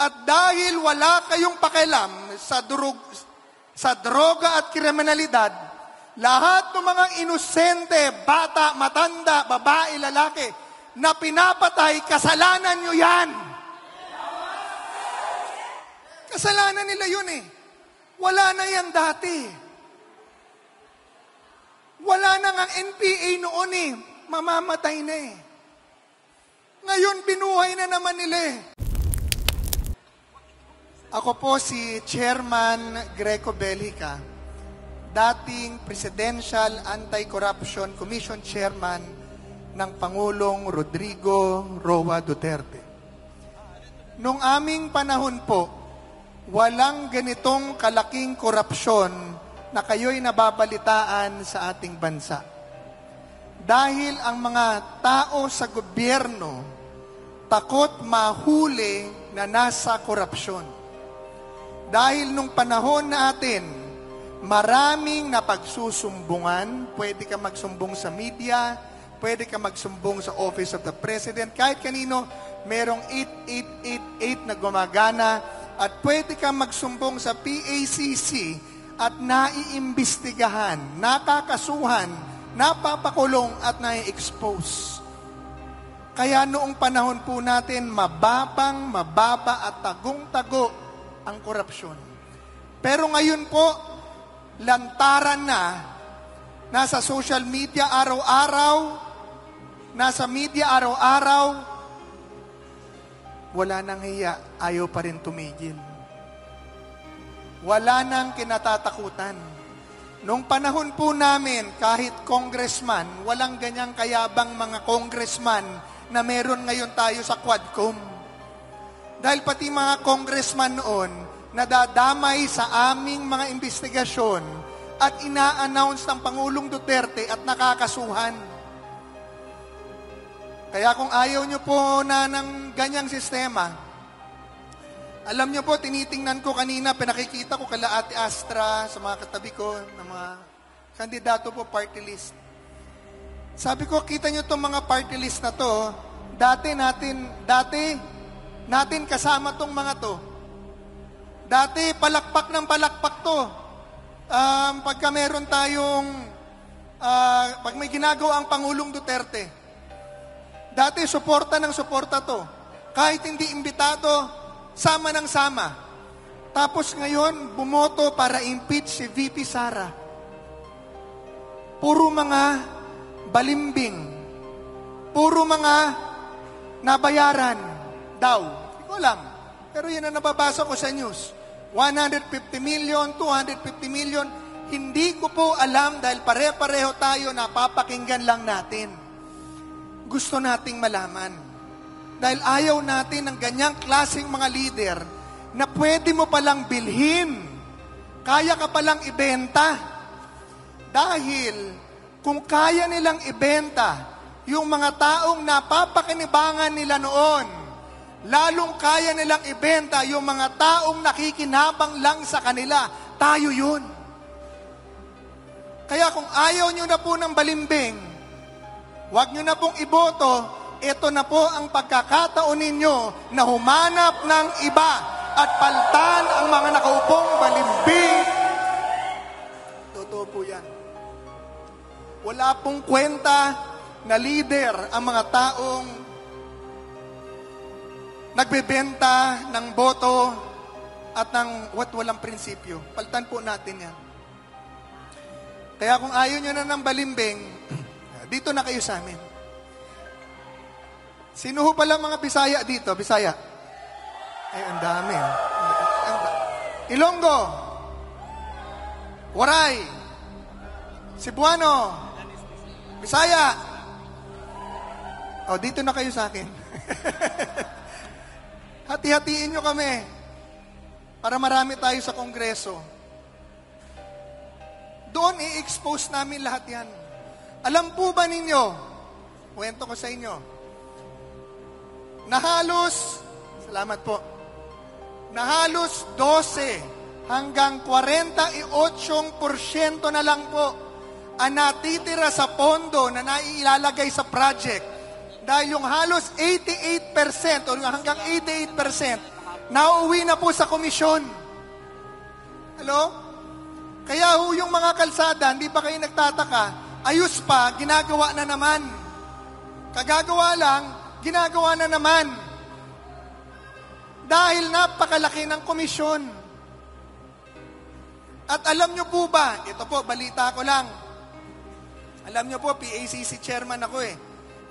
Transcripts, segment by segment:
At dahil wala kayong pakialam sa droga at kriminalidad, lahat ng mga inosente, bata, matanda, babae, lalaki, na pinapatay, kasalanan nyo yan. Kasalanan nila yun eh. Wala na yan dati. Wala na nga NPA noon eh. Mamamatay na eh. Ngayon, binuhay na naman nila eh. Ako po si Chairman Greco Bellica, dating Presidential Anti-Corruption Commission Chairman ng Pangulong Rodrigo Roa Duterte. Noong aming panahon po, walang ganitong kalaking korupsyon na kayo'y nababalitaan sa ating bansa. Dahil ang mga tao sa gobyerno takot mahuli na nasa korupsyon. Dahil nung panahon natin, maraming napagsusumbungan, pwede ka magsumbong sa media, pwede ka magsumbong sa Office of the President, kahit kanino, merong 8888 na gumagana, at pwede ka magsumbong sa PACC at naiimbestigahan, nakakasuhan, napapakulong at nai-expose. Kaya noong panahon po natin, mababa at tagong-tago ang korupsyon. Pero ngayon po, lantaran na, nasa social media araw-araw, wala nang hiya, ayaw pa rin tumigil. Wala nang kinatatakutan. Nung panahon po namin, kahit congressman, walang ganyang kayabang mga congressman na meron ngayon tayo sa Quadcom. Dahil pati mga congressman noon, nadadamay sa aming mga investigasyon at ina-announce ng Pangulong Duterte at nakakasuhan. Kaya kung ayaw nyo po na ng ganyang sistema, alam nyo po, tinitingnan ko kanina, pinakikita ko kala Ate Astra sa mga katabi ko, ng mga kandidato po party list. Sabi ko, kita nyo itong mga party list na to, dati natin kasama tong mga to. Dati, palakpak ng palakpak to. Pagka meron tayong, pag may ginagawa ang Pangulong Duterte, dati, suporta ng suporta to. Kahit hindi imbitado, sama ng sama. Tapos ngayon, bumoto para impeach si VP Sara. Puro mga balimbing. Puro mga nabayaran daw. Hindi ko alam. Pero yun ang nababasa ko sa news. 150 million, 250 million. Hindi ko po alam dahil pare-pareho tayo, napapakinggan lang natin. Gusto nating malaman. Dahil ayaw natin ng ganyang klaseng mga leader na pwede mo palang bilhin. Kaya ka palang ibenta. Dahil kung kaya nilang ibenta yung mga taong napapakinabangan nila noon, lalong kaya nilang ibenta yung mga taong nakikinabang lang sa kanila. Tayo yun. Kaya kung ayaw nyo na po ng balimbing, huwag nyo na pong iboto, ito na po ang pagkakataon ninyo na humanap ng iba at paltan ang mga nakaupong balimbing. Totoo po yan. Wala pong kwenta na leader ang mga taong nagbebenta ng boto at ng walang prinsipyo. Paltan po natin yan. Kaya kung ayaw nyo na ng balimbing, dito na kayo sa amin. Sino ho pala mga Bisaya dito? Bisaya? Ay, ang dami. Ilonggo. Waray. Cebuano. Bisaya. O, dito na kayo sa akin. Hati-hatiin nyo kami para marami tayo sa Kongreso. Doon i-expose namin lahat yan. Alam po ba ninyo, kwento ko sa inyo, na halos, salamat po, na halos 12 hanggang 48% na lang po ang natitira sa pondo na nailalagay sa project. Dahil yung halos 88% o hanggang 88% nauuwi na po sa komisyon. Hello? Kaya yung mga kalsada, hindi pa kayo nagtataka, ayos pa, ginagawa na naman. Kagagawa lang, ginagawa na naman. Dahil napakalaki ng komisyon. At alam nyo po ba, ito po, balita ko lang. Alam nyo po, PACC chairman ako eh.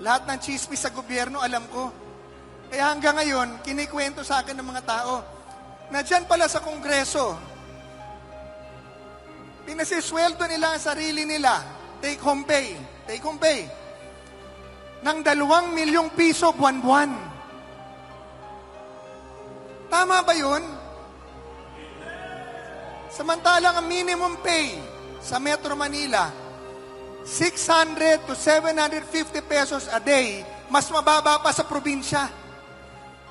Lahat ng chismis sa gobyerno, alam ko. Kaya hanggang ngayon, kinikwento sa akin ng mga tao, na dyan pala sa Kongreso, pinasisweldo nila ang sarili nila, take home pay, ng 2 milyong piso buwan-buwan. Tama ba yun? Samantalang ang minimum pay sa Metro Manila, 600 to 750 pesos a day, mas mababa pa sa probinsya.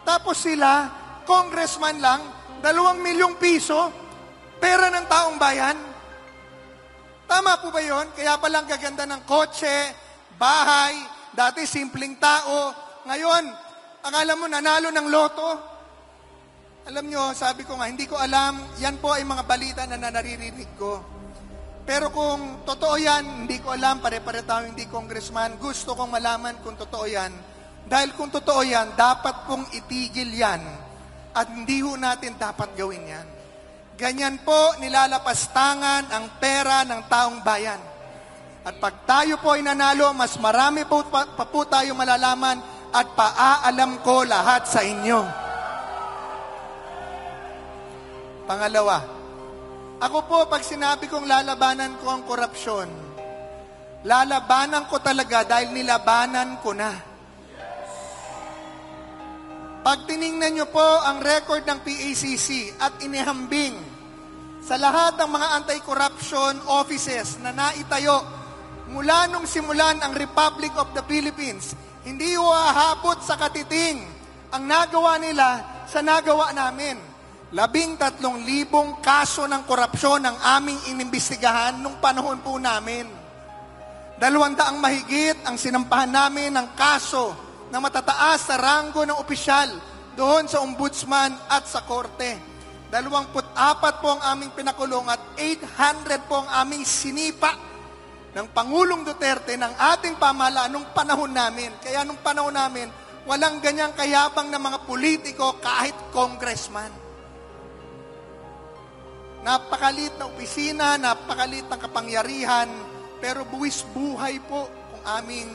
Tapos sila, congressman lang, 2 milyong piso, pera ng taong bayan. Tama po ba yun? Kaya palang gaganda ng kotse, bahay, dati simpleng tao. Ngayon, ang alam mo, nanalo ng loto. Alam nyo, sabi ko nga, hindi ko alam, yan po ay mga balita na naririnig ko. Pero kung totoo yan, hindi ko alam, pare-pare tayo hindi congressman, gusto kong malaman kung totoo yan. Dahil kung totoo yan, dapat pong itigil yan at hindi ho natin dapat gawin yan. Ganyan po nilalapastangan ang pera ng taong bayan. At pag tayo po ay nanalo, mas marami po pa po tayo malalaman at paaalam ko lahat sa inyo. Pangalawa, ako po pag sinabi kong lalabanan ko ang korupsyon, lalabanan ko talaga dahil nilabanan ko na. Pag tiningnan nyo po ang record ng PACC at inihambing sa lahat ng mga anti-corruption offices na naitayo mula nung simulan ang Republic of the Philippines, hindi huahabot sa katiting ang nagawa nila sa nagawa namin. 13,000 kaso ng korupsyon ang aming inimbestigahan nung panahon po namin. 200 mahigit ang sinampahan namin ng kaso na matataas sa ranggo ng opisyal doon sa ombudsman at sa korte. 24 po ang aming pinakulong at 800 po ang aming sinipa ng Pangulong Duterte ng ating pamahalaan nung panahon namin. Kaya nung panahon namin, walang ganyang kayabang na mga politiko kahit congressman. Napakalit na opisina, napakalit ng kapangyarihan, pero buwis buhay po ang aming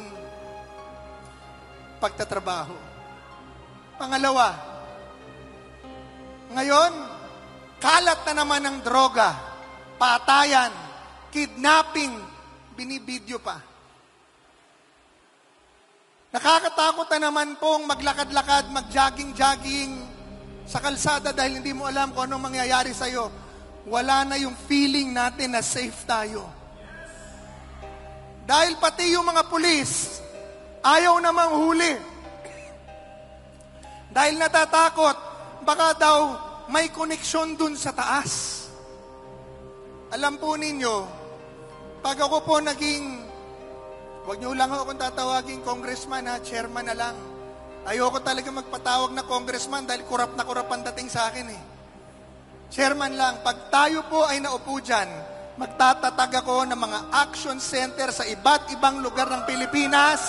pagtatrabaho. Pangalawa, ngayon, kalat na naman ng droga, patayan, kidnapping, binibidyo pa. Nakakatakot na naman pong maglakad-lakad, mag-jogging-jogging sa kalsada dahil hindi mo alam kung anong mangyayari sa'yo. Wala na yung feeling natin na safe tayo. Dahil pati yung mga pulis, ayaw namang huli. Dahil natatakot, baka daw may koneksyon dun sa taas. Alam po ninyo, pag ako po naging, wag niyo lang akong tatawagin congressman ha, chairman na lang. Ayoko talaga magpatawag na congressman dahil kurap na kurap ang dating sa akin eh. Chairman lang, pag tayo po ay naupo dyan, magtatatag ako ng mga action center sa iba't ibang lugar ng Pilipinas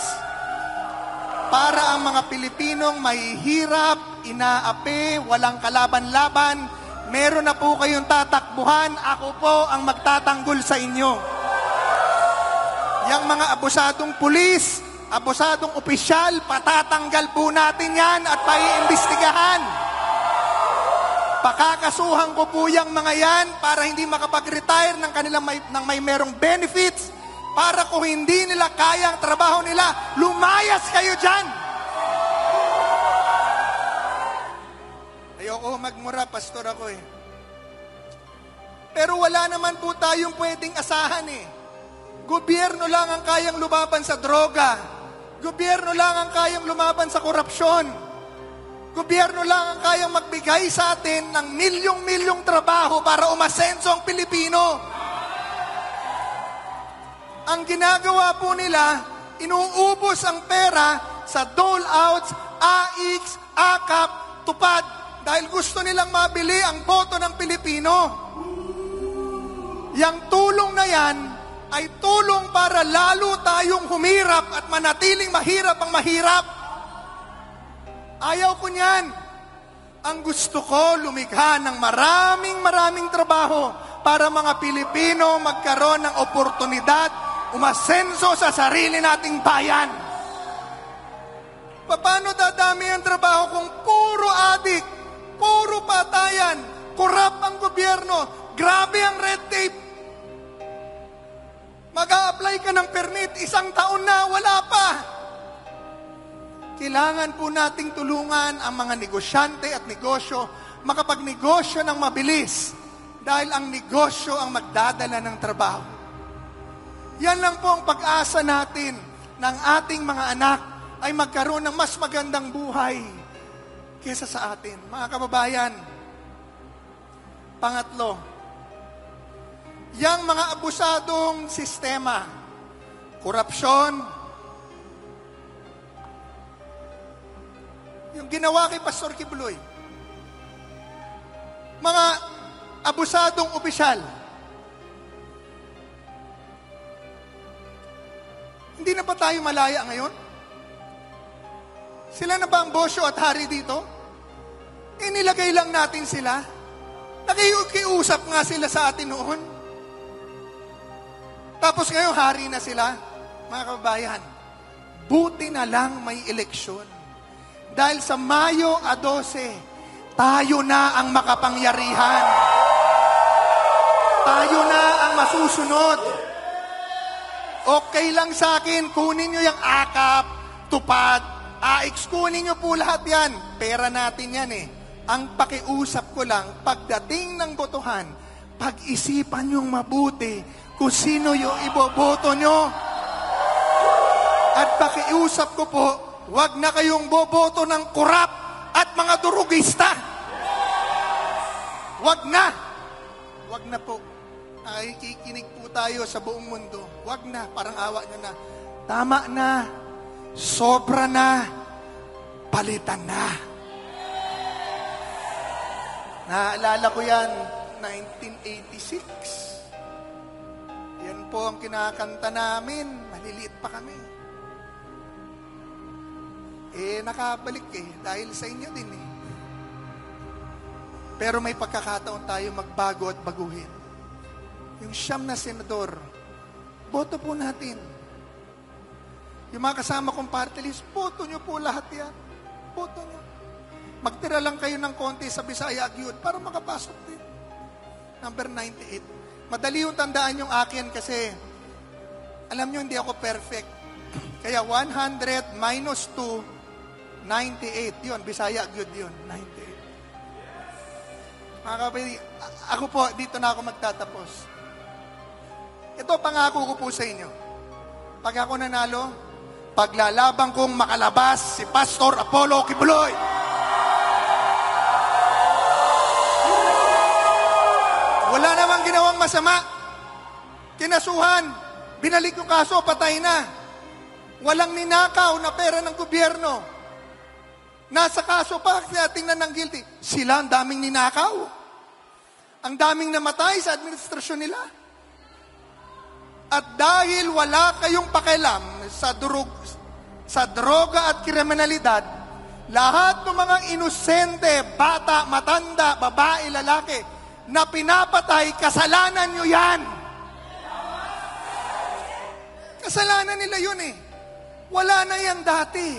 para ang mga Pilipinong mahihirap, inaapi, walang kalaban-laban, meron na po kayong tatakbuhan, ako po ang magtatanggol sa inyo. Yang mga abusadong pulis, abusadong opisyal, patatanggal po natin yan at paiimbestigahan. Pakakasuhan ko po yung mga yan para hindi makapag-retire ng kanilang may merong benefits, para kung hindi nila kaya ang trabaho nila, lumayas kayo dyan. Ayoko magmura, pastor ako eh. Pero wala naman po tayong pwedeng asahan eh. Gobyerno lang ang kayang lumaban sa droga. Gobyerno lang ang kayang lumaban sa korupsyon. Gobyerno lang ang kayang magbigay sa atin ng milyong-milyong trabaho para umasenso ang Pilipino. Ang ginagawa po nila, inuubos ang pera sa dole-outs, AIX, AKAP, tupad, dahil gusto nilang mabili ang boto ng Pilipino. Yang tulong na yan ay tulong para lalo tayong humirap at manatiling mahirap ang mahirap. Ayaw ko niyan. Ang gusto ko, lumikha ng maraming trabaho para mga Pilipino magkaroon ng oportunidad, umasenso sa sarili nating bayan. Paano dadami ang trabaho kung puro adik, puro patayan, korap ang gobyerno, grabe ang red tape? Mag-a-apply ka ng permit, 1 taon na, wala pa. Kailangan po nating tulungan ang mga negosyante at negosyo makapagnegosyo ng mabilis dahil ang negosyo ang magdadala ng trabaho. Yan lang po ang pag-asa natin ng ating mga anak ay magkaroon ng mas magandang buhay kesa sa atin. Mga kababayan, pangatlo, yang mga abusadong sistema, korupsyon, yung ginawa kay Pastor Kibuloy, mga abusadong opisyal, hindi na ba tayo malaya ngayon? Sila na ba ang bosyo at hari dito? Inilagay lang natin sila. Nakikiusap nga sila sa atin noon. Tapos ngayon, hari na sila. Mga kababayan, buti na lang may eleksyon. Dahil sa Mayo 12, tayo na ang makapangyarihan. Tayo na ang masusunod. Okay lang sa akin, kunin nyo yung akap, tupad, AX, kunin nyo po lahat yan. Pera natin yan eh. Ang pakiusap ko lang, pagdating ng botohan, pag-isipan nyong mabuti kung sino yung iboboto nyo. At pakiusap ko po, huwag na kayong boboto ng korap at mga durugista. Huwag na. Huwag na po. Ay, kikinig po tayo sa buong mundo. Huwag na, parang awa nyo na. Tama na. Sobra na. Palitan na. Naalala ko yan, 1986. Yan po ang kinakanta namin. Maliliit pa kami. Nakabalik dahil sa inyo din Pero may pagkakataon tayo magbago at baguhin. Yung 9 na senador, boto po natin. Yung mga kasama kong party list, boto nyo po lahat yan. Boto nyo. Magtira lang kayo ng konti sa Bisaya Agyud para makapasok din. Number 98. Madali yung tandaan yung akin kasi alam nyo, hindi ako perfect. Kaya 100 minus 2, 98. Yun, Bisaya Agyud yun, 98. Mga kapatid, ako po, dito na ako magtatapos. Ito, pangako ko po sa inyo. Pag ako nanalo, paglalabang kong makalabas si Pastor Apollo Kibuloy. Wala namang ginawang masama. Kinasuhan, binalik yung kaso, patay na. Walang ninakaw na pera ng gobyerno. Nasa kaso pa, kaya tingnan ng guilty. Sila ang daming ninakaw. Ang daming namatay sa administrasyon nila. At dahil wala kayong pakialam sa droga at kriminalidad, lahat ng mga inosente, bata, matanda, babae, lalaki, na pinapatay, kasalanan nyo yan. Kasalanan nila yun Wala na yan dati.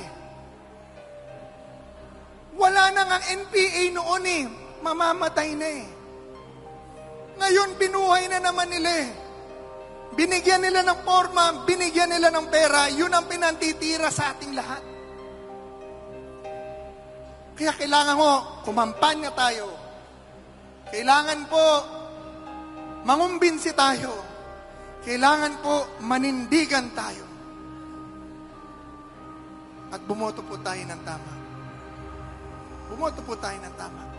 Wala na nga NPA noon Mamamatay na Ngayon, binuhay na naman nila Binigyan nila ng forma, binigyan nila ng pera, yun ang pinantitira sa ating lahat. Kaya kailangan mo, kumampanya tayo. Kailangan po, mangumbinsi tayo. Kailangan po, manindigan tayo. At bumoto po tayo ng tama. Bumoto po tayo ng tama.